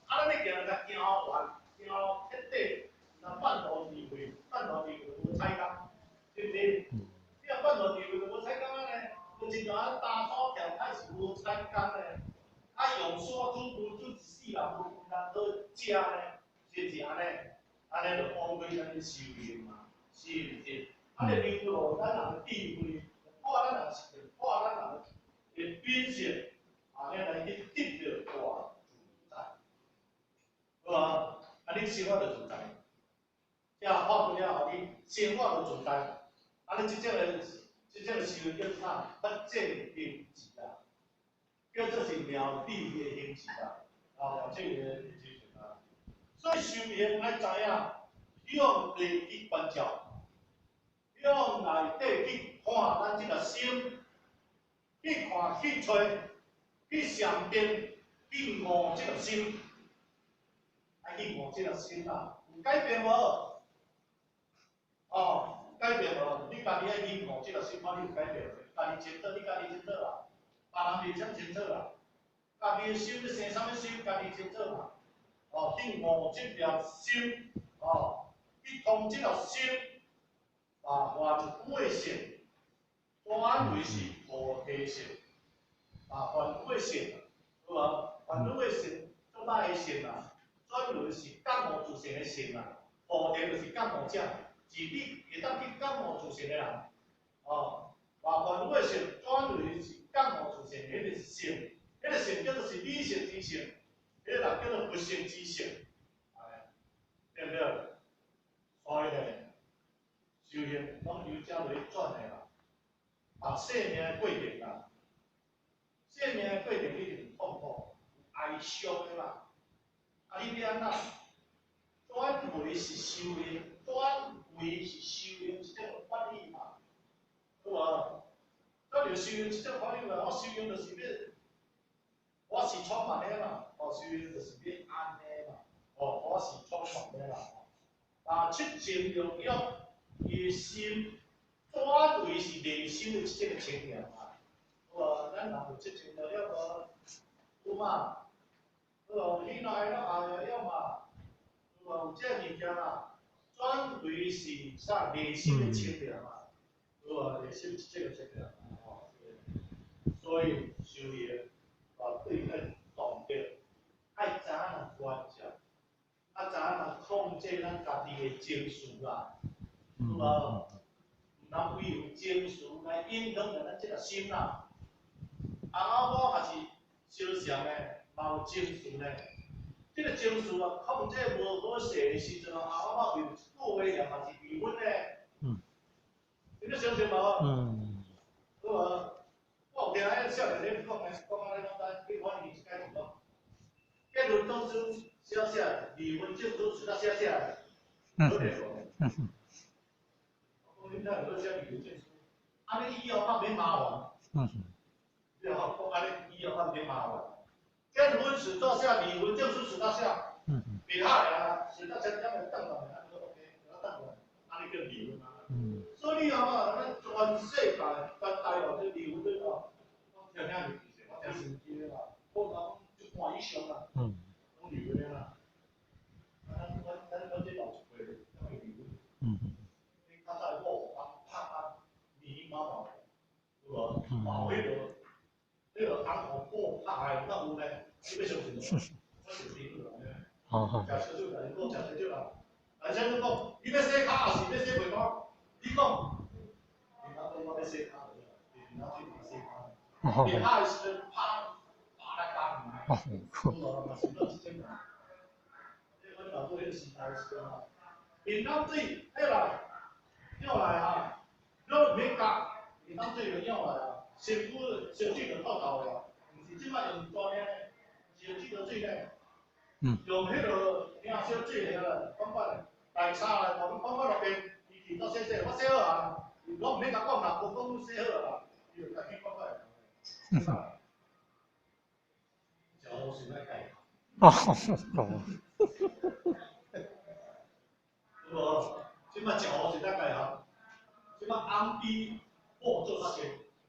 咱要行甲行完，行彻底，那半途而废，半途而废无采工，对不对？你若半途而废无采工啊呢，就亲像咱打草条开始无采工呢，用山煮一世人无人好食呢，是安尼，安尼就枉费咱的修行嘛，是毋是？留落咱人的智慧，破咱人是破咱人的品性，安尼来去得到大自在，好无？你生活就自在，这发不了后，你生活就自在。你即种修叫啥？不正定智啊，叫做是妙智的行智啊，了解个精神啊。所以修行爱知影，向内去关照。向内底去看咱即个心，去看去找，去上定，去悟即个心，爱去悟即个心啊，有改变无？改变无？你家己爱去悟即个心，看你有改变无？家己清楚，你家己清楚啦，别人袂啥清楚啦。家己的心要生啥物心，家己清楚啦。去悟即条心，去通即条心。凡慧性，转为是菩提性。凡慧性，好无？凡慧性，做歹的性啊，转为是觉悟自性的性啊。菩提就是觉悟者，是你会当去觉悟自性的人。凡慧性转为是觉悟自性，迄个是性，迄个性叫做是理性之性，迄个人叫做不性之性，对不对？所以呢。修行拢由遮落去转的啦，生命的过程啦，生命的过程一定痛苦、哀伤的啦。你要安怎？转为是修行，转为是修行一种法理嘛，好无？咱就修行一种法理嘛，修行就是要，我是充满的嘛，修行就是要安的嘛，我是充满的啦，七情六欲。伊心转为是内心的即个情形嘛，好无？咱人有七情六欲无？有嘛？好无？喜怒哀乐后欲嘛？有无？有这物件嘛？转为是啥？内心的情形嘛，好无？内心即个情形所以修行对咱重要，爱知影关照，知影控制咱家己的情绪啦。有无？毋通为有情绪来影响着咱即个心啦。翁仔某嘛是相像的，嘛有情绪呢。即个情绪控制无好势的时阵，翁仔某为一句话也嘛是离婚的。你咧相信无？好无？我有听迄少年咧讲安尼讲，你看伊一解释讲，结论当初写，离婚证书是他写的，好袂无？你哪有写离婚证书？安尼以后较免麻烦。对吼，讲安尼以后较免麻烦。结婚时照写，离婚证书时照写。袂歹啊，时照写，咱咪等下安尼 OK，等下，安尼叫离婚啊。所以你看咱全世界全台湾这离婚率我听名字其实我听神奇的啦，我讲一半以上啦，拢离婚的啦。咱这老一辈，咱会离婚。你较早某人拍密密麻麻，有无？毛迄个红红布拍下，敢有呢？你要相信无？我是离婚啦。食烧酒来讲，食烧酒啦。来先讲，你要洗骹还是要洗袂骹？你讲。你讲我要洗骹，你拿去洗骹。洗骹的时阵拍来打你。有无？嘛是做即种啦。我老做迄个时代时阵吼，面汤水迄来，舀来哈，拢毋免加，面汤水就舀来啊，身躯烧水就透透个，毋是即摆用大领的，是用这个水咧。用迄个领烧水咧个，放法来炒来，放法落边，伊去到洗，我洗好啊，我毋免甲讲啦，我讲你洗好啊，伊就家己放法来。脚是来改。有无？即摆脚是来改行，即摆红比某做较济，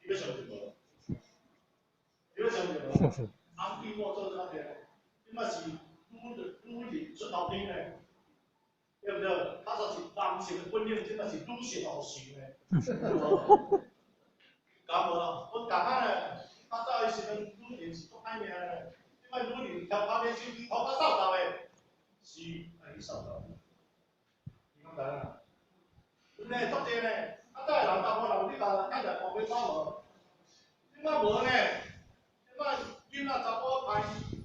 你要相信无？你要相信无？红比某做较济。即即嘛是女人出头天嘞，对不对？他说是男性的本领，即嘛是女性后性嘞，对无？咁无啦，我感觉咧，较早以前女人是足歹命咧，即摆女人挑拍面手机，头壳扫扫诶，是爱去扫扫，你讲知影？有呢，足济呢，啊，早人查甫人你甲看着旁边走无？即摆无呢，即摆囡仔查甫歹，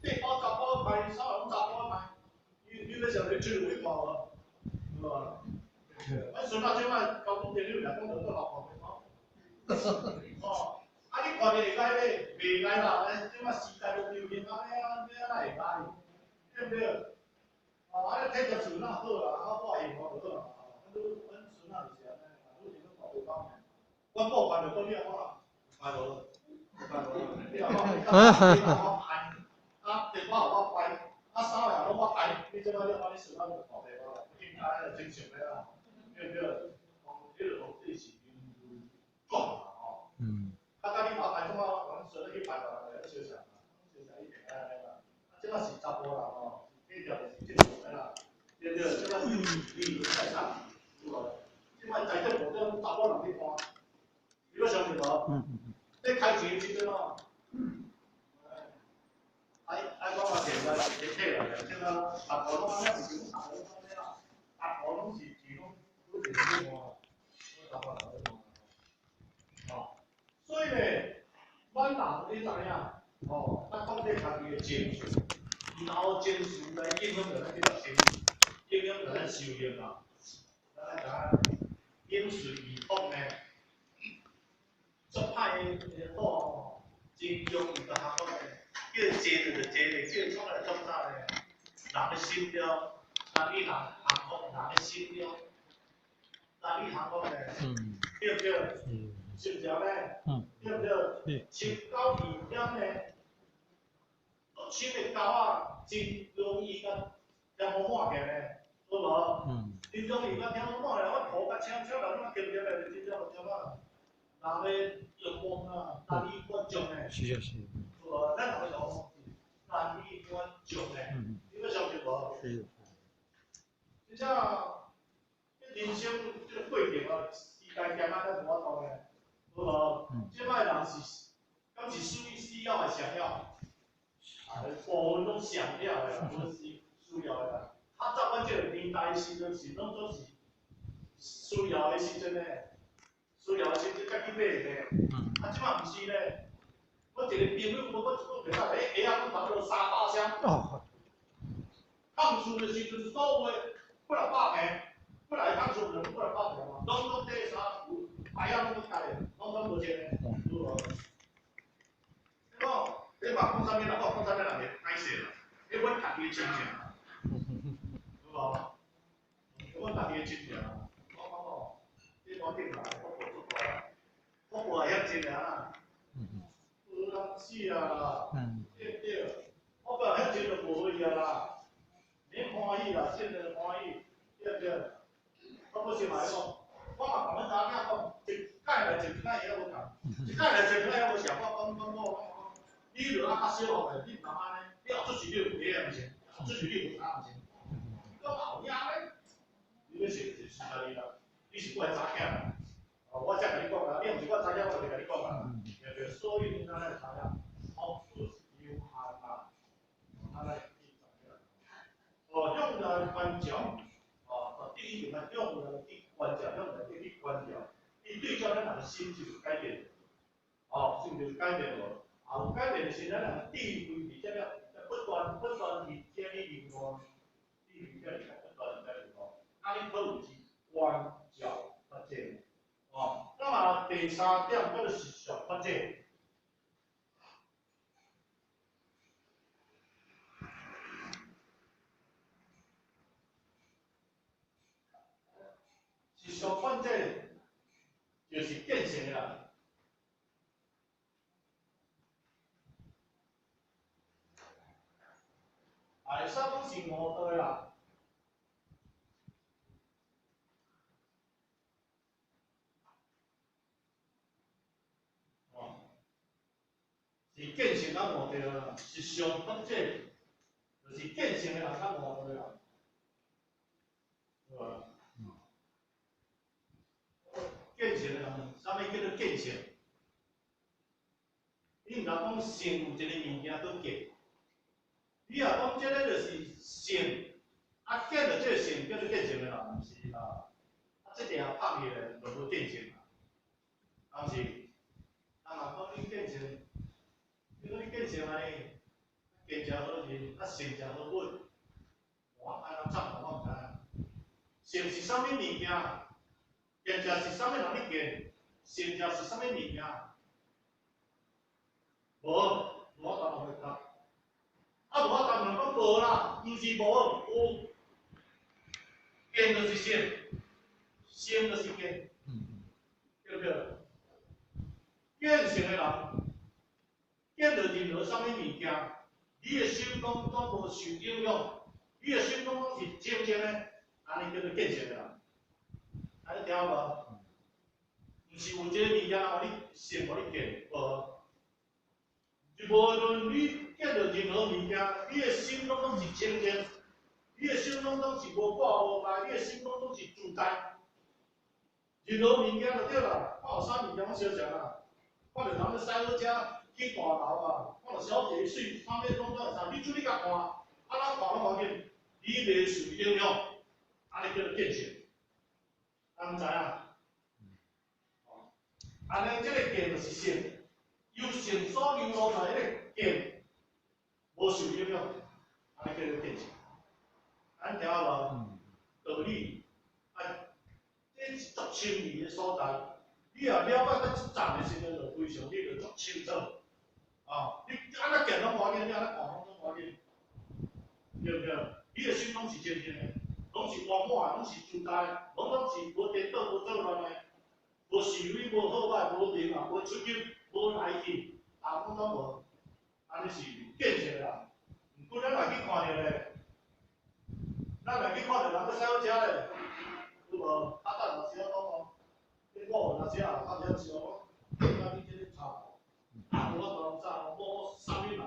爸母查甫歹，啥人拢查甫歹，你咧想你出去看无？对无？阮孙仔即摆交通电流两讲着做老旁边走，哦，啊你看着会歹咧，袂歹啦，即摆时代都流行安尼啊，你哪会歹？对不对？哦，啊，体格自然好啦，啊，外形无就好啦。阮孙仔就是安尼，女人拢搞袂讲。阮某办就讲你啊，我办无，办无，你啊我拍，啊，电话我拍，啊，啥呀拢我拍，你即摆你看你孙仔就搞袂无啦，应该就正常的啦，对不对？哦，迄个皇帝是壮嘛，吼。啊，甲你拍怎啊？阮孙仔去拍落来，小想啊，小想一定爱安尼啦。啊，即摆是查甫人吼，计条是正常的啦，对不对？即摆你在上，对无？即摆在这无种查甫人去看。你要相信无？你开钱的时阵哦，讲啊钱来钱退来，即个大部拢安尼，唔是大部拢安尼啦，大部拢是钱拢都是去看，大部人去看。哦，所以咧，阮人你知影？哦，咱讲这家己的情绪，然后情绪来影响着咱这个情绪，影响着咱收入啊。咱来讲，饮水而风呢？足歹诶好吼，真容易甲学讲诶，叫坐就坐咧，叫创来创啥咧？人诶心了，人与人幸福，人诶心了，人与幸福咧，对不对？是不是咧？对不对？手狗遇险咧，手诶狗仔真容易甲天风换起咧，好无？真容易甲天风换咧，我头甲青青人，我见着咧，真正有点啊。人咧阳光啊，难以观众咧，是，咱人讲难以观众咧，你要相信无？是。真正，人生这个过程啊，时间行啊，咱无法度咧，好无？即摆人是，敢是需要还想要？部分拢想要的啦，无是需要的啦。较早阮这个年代时阵是拢总是需要的时阵咧。需要的时阵才去买咧，啊，即摆毋是咧。我一个朋友，我袂晓咧，下暗我差不多300箱。放厝的时阵，所月几落百平，几来放厝人几落百平嘛，拢这啥有牌仔拢去开的，拢无钱的，有无？你话讲啥物人，我讲啥物人袂歹势啦，迄阮家己的亲情，有无？阮家己的亲情，我讲哦，你讲顶来，我无会晓真啊。有人死啊，对不对？我本来真就无去啊啦，免欢喜啦，真的欢喜，对不对？我不是买讲，我嘛同阮查囝讲，一届来一届也无同，一届来一届也无像我，你著啊较小个咧，你毋通安尼，你后出事你有赔啊毋是？出事你无差毋是？讲后影咧，你要是实在你啦，你是我的查囝啦。我才甲你讲啦，你毋是我查囝，我就甲你讲啦，对不对？所以你咱来查囝，好处是有限啦，咱来去查囝。用人观照，第一点呢，用人的观照，用人的观照，你对照咱人心就改变了，心就改变了，有改变的时，咱人智慧伫遮了，不断去建立另外，智慧遮里不断在里头，你可有是观照发展。那么第三点，我就是想发展，是想发展，就是变成啦。啥拢是五道啦。是建成咱目的啦，是上发展，性的人较无多人，对吧？见性的人，啥物叫做见性？你毋通讲性有一个物件做见，你若讲即个就是性，啊见着即个性叫做见性的人，毋是啦。啊，即条拍去咧，就无见性啦，啊毋是？啊，若讲你见性，你讲你见性安尼，见者好人，啊性者好本，我安怎zam我毋知。性是啥物物件？见者是啥物人咧见？性者是啥物物件？无，我答唔会答。啊，我答问讲无啦，毋是无，有。见就是性，性就是见，对不对？见性的人，见到任何啥物物件，你的心中拢无受影响，你的心中拢是清净的，安尼叫做见性的人。安尼听有无？毋是有一个物件互你信，互你见，无。就无论你见到任何物件，你的心中拢是清净，你的心中拢是无挂无碍，你的心中拢是自在。任何物件就对啦，看有啥物件我相像啦，看到人咧驶好车去大楼啊，看到小姐水，啥物拢做啥，你出去甲看，啊咱看拢无要紧，你袂受影响，安尼叫做见性。咱毋知影？安尼即个见就是性。由性所流露出来迄个见，无受影响，安尼叫做见性。咱听有无？道理，啊，这是足清理的所在。你若了解到即站的时阵，就非常你就足清楚。啊，你安怎见拢无要紧，你安怎看拢无要紧，对不对？你的心拢是清净的，拢是圆满，拢是自在，拢是无颠倒、无错乱的，无是非、无好歹、无明啊、无出入。无来去，大部分都无，安尼是见性啦。毋过咱来去看着咧，咱来去看着人咧驶好车咧，有无？啊，等老师讲讲，你我老师啊，啊，了时候讲，啊，你这个吵，啊，我都知，我啥物人，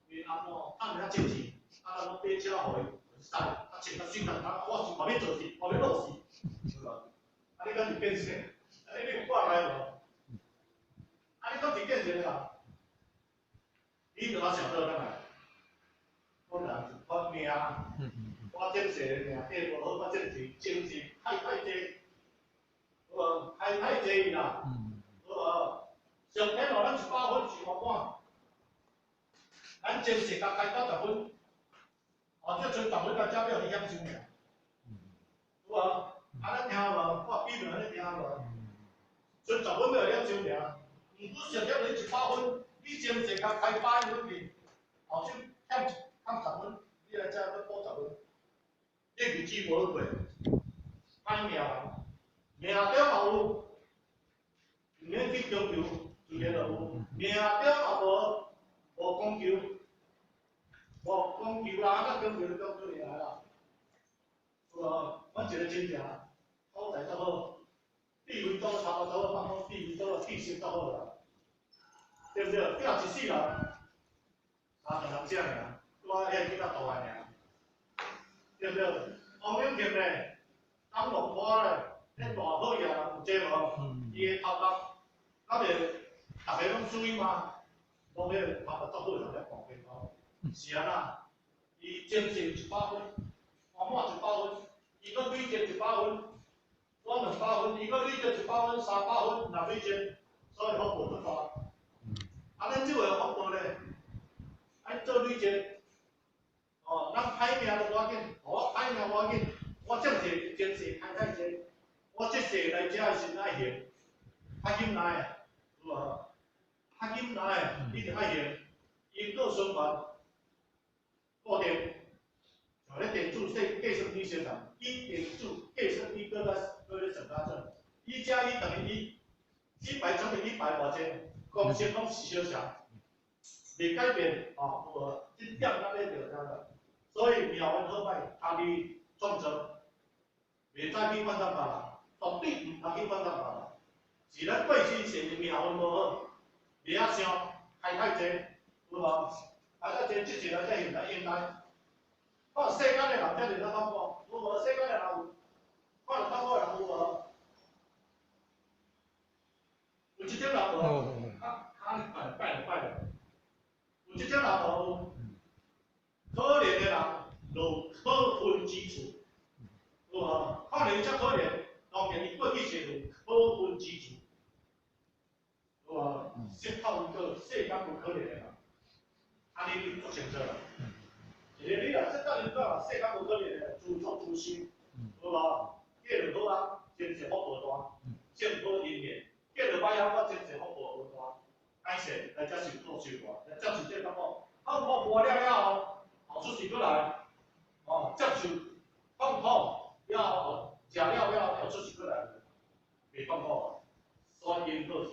因安怎，按人家经济，啊，咱买车互伊，驶，啊，穿甲水当当，我是后面做事，后面落事，对吧？啊，你讲是变性，啊，你有看来无？啊！你讲是见性啦，你就较想到咱来，我人我命，我这世命过无好，我这是精神太济，好无？太济啦，好无？上天互咱100分是圆满，咱精神甲开90分，哦，这剩10分甲遮了你享受命，好无？啊，咱听无？我比论你听无？剩10分要享受命。毋过上天你100分，你精神甲开100分去，后手欠10分，你来遮要补10分，你日子无过，歹命啊！命中嘛有，毋免去强求，自然就有；命中嘛无讲求，无讲求啦，啊，强求就强求来啦，有无？阮一个亲戚，口才足好，地位都差不多，放讲地位都气色足好啦。对不对？你若一世人，3个人只尔，我遐囡仔大汉尔，对不对？王永庆咧，当龙坡咧，迄大好野人有这无？伊个头壳，咱袂逐个拢注意吗？讲迄头壳足好，人咧看片头，是安那？伊精神100分，圆满100分，伊个累积100分，我200分，伊个累积100分、300分、若累积，所以福报足大。啊，咱即个福报咧，爱做累积，哦，咱歹命就无要紧，我歹命无要紧，我正济前世开太济，我即世来遮是爱行，较紧来，有无？较紧来，你着爱行，因果循环，固定，像咧电子计算机相同，以电子计算机搁咧算家证，1+1等于1，100乘以100偌济？公式拢是相像，袂改变哦，有无？即点咱咧着知啦。所以妙运好歹，家己创造，袂使去反答别人，绝对毋通去反答别人。是咱过去世妙运无好，袂晓想开太济，有无？开太济即世来才现来应该。看世间的人才是咱看过，如何世间的人有看到看过的人有无？有即种人无？拜的，有即种人无？可怜的人就可分之处，有无？看人遮可怜，当然伊过去是就可分之处，有无？说透个世间无可怜的人，安尼你足清楚啦。一个你若说到你讲世间无可怜的，自作自受，有无？嫁着好啊，真是福报大，幸好姻缘；嫁着歹啊，我真是福报无大，歹势来才是做受大，才是这感觉。好苦磨了后，后出世过来，接受痛苦了后，食了后出世过来，袂痛苦，所以因好是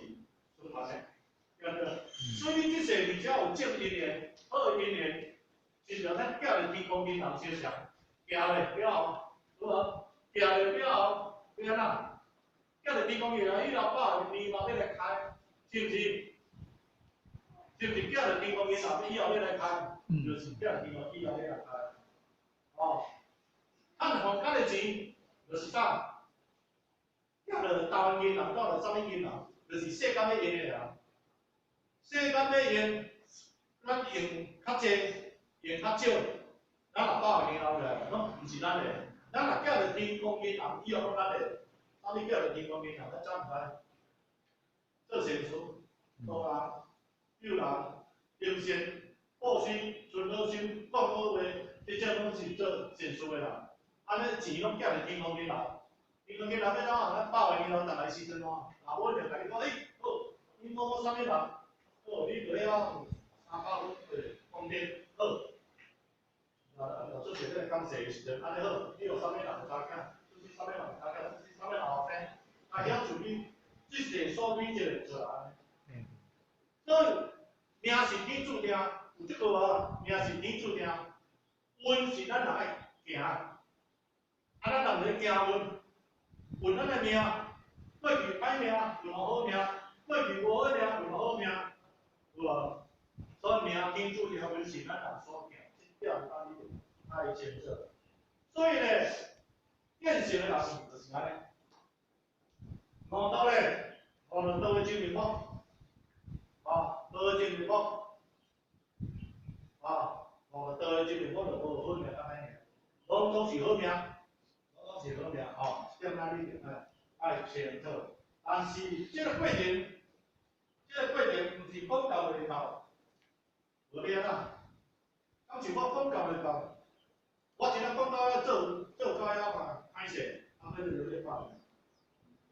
顺慢的，对不对？所以你这世你只要有正姻缘、好姻缘，亲像咱嫁入天公囡人身上，嫁咧了后，如何？嫁入了后，要安怎？嫁入天公囡人，伊老爸面目要来开，是毋是？是毋是嫁入天公囡人，以后要来开？就是嫁入天公以后要来开。哦，趁房间的钱，就是啥？嫁入台湾囡人，到了啥物囡人？就是世间要用的人。世间要用，咱用较济，用较少，咱老爸的后来，拢毋是咱的。咱若嫁入天公囡人，以后拢咱的。啥物嫁入天公囡人？咱怎毋知？做善事，助人、救人、行善、布施、存好心、讲好话，这种拢是做善事的人。安尼钱拢嫁入天公囡人，天公囡人要怎啊？咱百万年后，逐个时阵哦，老母就甲你讲，好，你某某啥物人？好，你落了300分，丰田好。做这个感谢的时阵，安尼好，你有啥物人有查囝，你啥物人有查囝，你啥物人后生，啊，晓处理这世所有一切做安尼。所以命是天注定，有即句话，命是天注定，运是咱人爱行，啊，咱人咧行运，运咱的命，过去歹命，运好命；过去无好命，运好命，有无？所以命天注定，运是咱人所行，这点咱你爱清楚。所以咧，见识的人就是安尼。毛豆咧，我们都会经历过，都会经历过，我们都会经历过就无好命安尼，拢总是好命，拢总是好命，这咱你爱清楚。但是这个过程，毋是讲到就到，无变啊。敢像我讲到就到，我今仔讲到要做到了嘛，歹势，那就有点办。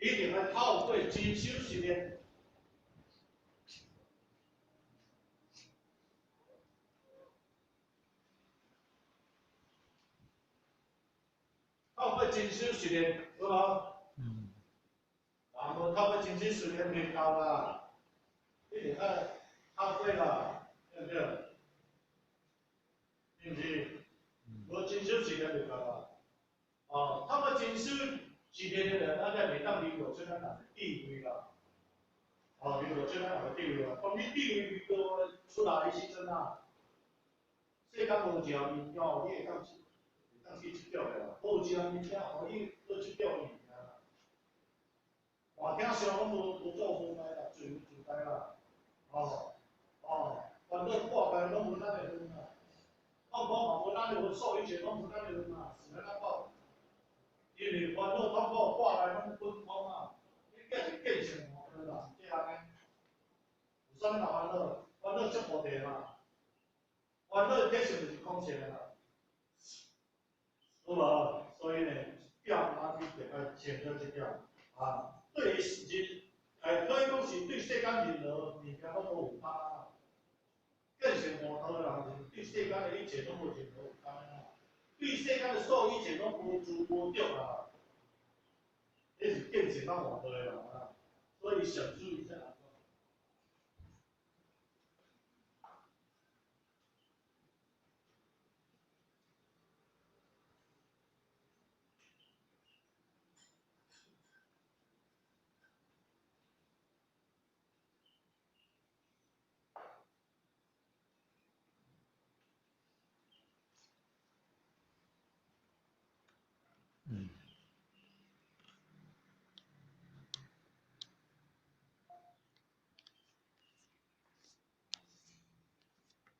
一定要透过精修训练，透过精修训练，有无？然后透过精修训练袂够啦，一定要透过啦，对不对？是毋是？无精修训练袂够啦。透过精修训练的人，咱才袂当领导出咱人的地位啦。领导出咱人的地位啦。当你地位越高出来的时阵啊，世间无一条物件，你会当去即条的啦。无一条物件，互你做即条物件啦。环境上拢无做无歹啦，自在啦。烦恼挂牌拢无咱的份啦。痛苦嘛无咱的份，受一切拢无咱的份啦，是安怎讲？因为烦恼痛苦挂牌拢分空啊，你计是见性无对啦，是这安尼。有啥物人烦恼？烦恼足无地嘛。烦恼结性就是空性的啦，有无？所以呢，点咱你就要清楚这点对于世人，可以讲是对世间任何物件拢无有帮。见性无头的人，对世间的一切拢无任何有帮啊。对世间的所有一切拢无主无着啊，这是见性咱无头的人啊。所以上注意这。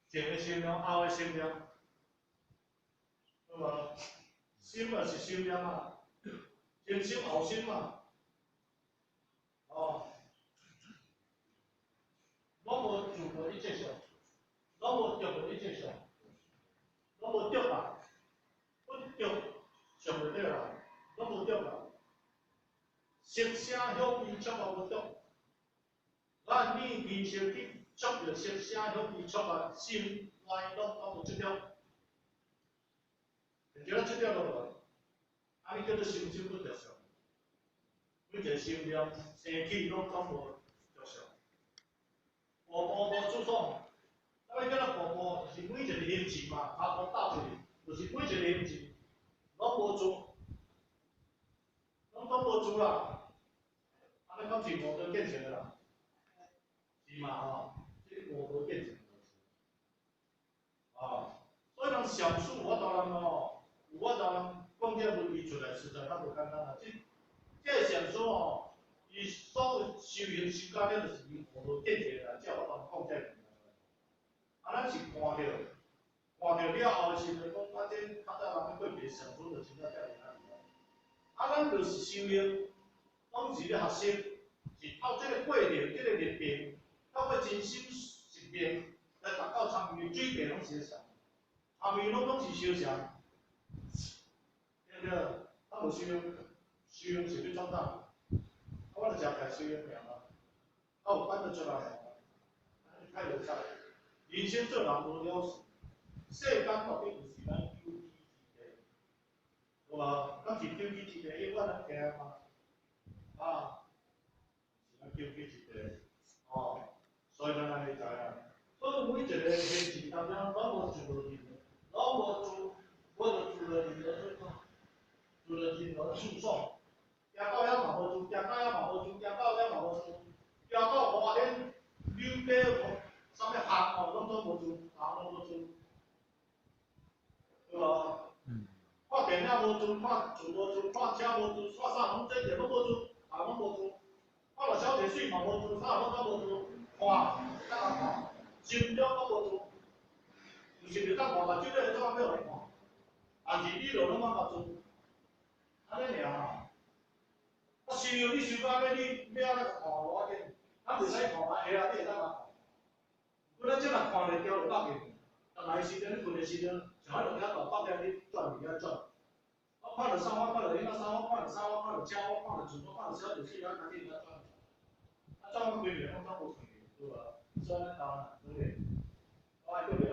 前的心量，后的心量，对无？心就是心念嘛，前心后心嘛，哦，拢无做无你接受，拢无着无你接受，拢无着嘛，不着上袂了啦，拢无着啦。色声香味触嘛无着，咱念念想去触着色声香味触啊，心内拢无触着，就咱触着落无，安尼叫做心心不着相。每一个心念生起拢无着相。步步无主爽，咱要叫咱步步是每一个行程嘛，头步倒出去，就是每一个行程拢无做，拢无做啦。安尼敢是无得建设啦？是嘛吼？这无得建设。啊，所以人上师有法度人吼，有法度人讲这文字出来，实在较无简单啦。这个上师吼，伊所有修行修到了，就是伊无得建设啦，才有法度讲这个。啊，咱是看到了后是就讲，啊，这较早人过别上师就真正遮尔啊。啊，咱就是修行，当时咧学习，是靠这个过程，这个历程，到尾真心实面来达到参与水平拢是会上，参与拢是修成，对不对？啊，无修行是要创啥？我就食开修行命啊，啊有办得出来啊？太无彩，人生做人无了事，世间到底有是咱救济之地，有无？咱是救济之地，永远咱听嘛，啊，是咱救济之地，哦，所以咱安尼知啊。所以每一个行程当中，拢无做无任何，拢无做，我就做了任何做啥？做了任何诉讼，行到遐嘛无做，行到遐嘛无做，行到遐嘛无做，行到花莲溜达啥物项哦，拢做无做，项拢无做，对无？看电影无做，看厝无做，看车无做，看啥拢这些拢无做，项拢无做，看落小提水嘛无做，啥拢无做，看，啥看，心中拢无做，就是袂当看目睭咧，怎啊要来看？但是你著拢冇法做，安尼尔啊。啊，修你修到安尼，你要安尼看无要紧，咱袂使看嘛，下下你会当看。不咱即若看袂掉就放去，啊来时阵你困的时阵，像迄落遐大放遐你转物遐转，我看着三我看着囡仔三我看着三我看着车我看着船我看着小游戏啊，家己遐转，啊转到规面拢转无出去，对无？所以咱当然对不对？我爱叫袂